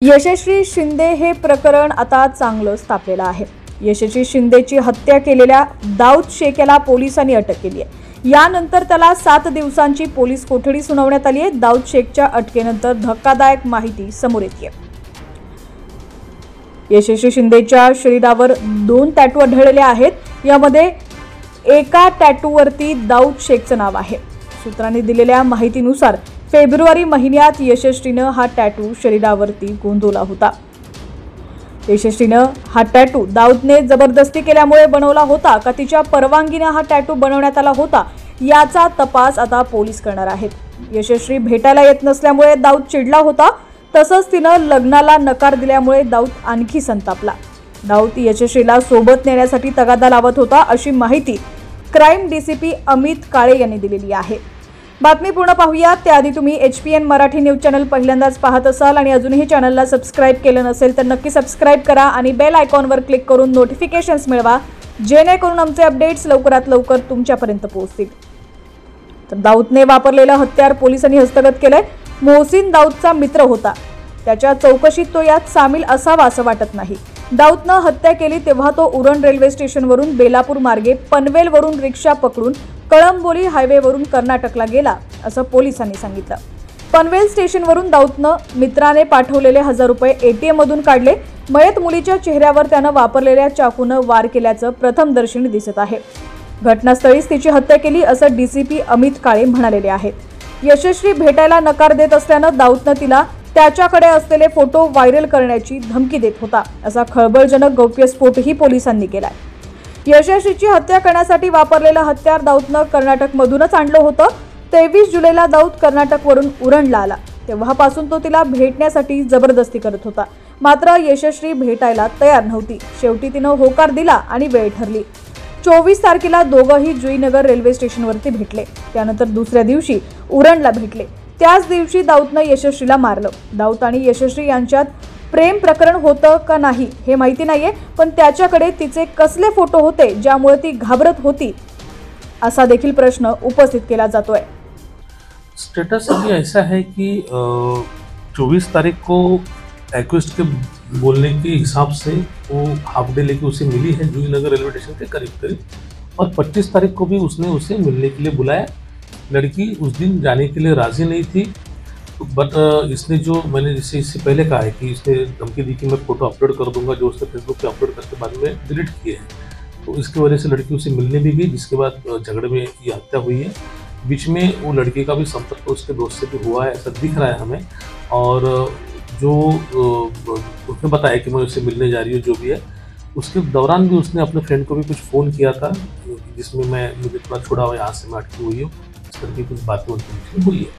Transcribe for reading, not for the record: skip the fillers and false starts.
यशस्वी शिंदे हे प्रकरण आता चांगलंच तापलेलं आहे। यशस्वी शिंदेची हत्या केलेल्या दाऊद शेख याला पोलिसांनी अटक केली आहे। यानंतर त्याला 7 दिवसांची पोलीस कोठडी सुनावण्यात आली आहे। दाऊद शेखच्या अटकेनंतर धक्कादायक माहिती समोर येते। यशस्वी शिंदेच्या शरीरावर 2 टॅटू आढळलेले आहेत। यामध्ये एका टॅटूवरती दाऊद शेखचं नाव आहे। सूत्रांनी दिलेल्या माहितीनुसार फेब्रुवारी महिन्यात यशस्वीनं हा टॅटू शरीरावरती गोंदवला होता। यशस्वीनं हा टॅटू दाऊदने जबरदस्ती केल्यामुळे बनवला होता का तिच्या परवानगीने हा टॅटू बनवण्यात आला होता याचा तपास आता पोलीस करणार आहेत। यशस्वी भेटायला येत नसल्यामुळे दाऊद चिडला होता। तसंच तिनं लग्नाला नकार दिल्यामुळे दाऊद आणखी संतापला। दाऊद यशस्वीला सोबत नेण्यासाठी तगादा लावत होता अशी माहिती क्राईम डीसीपी अमित काळे यांनी दिलेली आहे। बातमी पूर्ण पाहूया त्याआधी तुम्ही HPN मराठी न्यूज चॅनल पहिल्यांदाच पाहत असाल आणि अजूनही चॅनलला सबस्क्राइब केलं नसेल तर नक्की सबस्क्राइब करा आणि बेल आयकॉनवर क्लिक करून नोटिफिकेशन्स मिळवा जेणेकरून आमचे अपडेट्स लवकरात लवकर तुमच्यापर्यंत पोहोचतील। तर दाऊदने वापरलेलं हत्यार पोलिसांनी हस्तगत केलंय। मोहसिन दाऊदचा मित्र होता। त्याच्या चौकशीत तो यात सामील असावा असं वाटत नाही। दाऊदनं हत्या केली तेव्हा तो उरण रेल्वे स्टेशनवरून बेलापूर मार्गे पनवेलवरून रिक्षा पकडून कळंबोली हायवेवरून कर्नाटकला गेला असं पोलिसांनी सांगितलं। पनवेल स्टेशनवरून दाऊदनं मित्राने पाठवलेले 1000 रुपये ATM मधून काढले। मयत मुलीच्या चेहऱ्यावर त्यानं वापरलेल्या चाकूनं वार केल्याचं प्रथमदर्शनी दिसत आहे। घटनास्थळीच तिची हत्या केली असं DCP अमित काळे म्हणालेले आहेत। यशस्वी भेटायला नकार देत असल्यानं दाऊदनं तिला त्याच्याकडे असलेले फोटो व्हायरल करण्याची धमकी देत होता असा खळबळजनक गौप्यस्फोटही पोलिसांनी केलाय। यशस्वीची हत्या करण्यासाठी वापरलेलं हत्यार दाऊदनं कर्नाटकमधूनच आणलं होतं। 23 जुलैला दाऊद कर्नाटकवरून उरणला आला। तेव्हापासून तो तिला भेटण्यासाठी जबरदस्ती करत होता। मात्र यशस्वी भेटायला तयार नव्हती। शेवटी तिनं होकार दिला आणि वेळ ठरली। 24 तारखेला दोघंही जुईनगर रेल्वे स्टेशनवरती भेटले। त्यानंतर दुसऱ्या दिवशी उरणला भेटले। त्याच दिवशी दाऊदनं यशस्वीला मारलं। दाऊद आणि यशस्वी यांच्यात प्रेम प्रकरण होतं का नाही हे माहिती नाहीये, पण त्याच्याकडे तिचे कसले फोटो होते ज्यामुळे ती घाबरत होती असा देखील प्रश्न उपस्थित केला जातोय। स्टेटस अभी ऐसा है कि 24 तारीख को एक्विस्ट के बोलने के हिसाब से वो हाफ डे लेके उसे मिली है जूहीनगर रेलवे स्टेशन के करीब करीब, और 25 तारीख को भी उसने उसे मिलने के लिए बुलाया। लड़की उस दिन जाने के लिए राजी नहीं थी, बट इसने जो मैंने जैसे इससे पहले कहा है कि इसने धमकी दी कि मैं फोटो अपलोड कर दूंगा जो उसने फेसबुक पे अपलोड करके बाद में डिलीट किए हैं। तो इसकी वजह से लड़की उसे मिलने भी गई, जिसके बाद झगड़े में ये हत्या हुई है। बीच में वो लड़की का भी संपर्क उसके दोस्त से भी हुआ है ऐसा दिख रहा है हमें, और जो उसने बताया कि मैं उससे मिलने जा रही हूँ जो भी है, उसके दौरान भी उसने अपने फ्रेंड को भी कुछ फ़ोन किया था जिसमें मुझे थोड़ा छोड़ा हुआ यहाँ से मैं अटकी हुई हूँ, इस तरह की कुछ बातें उनकी हुई है।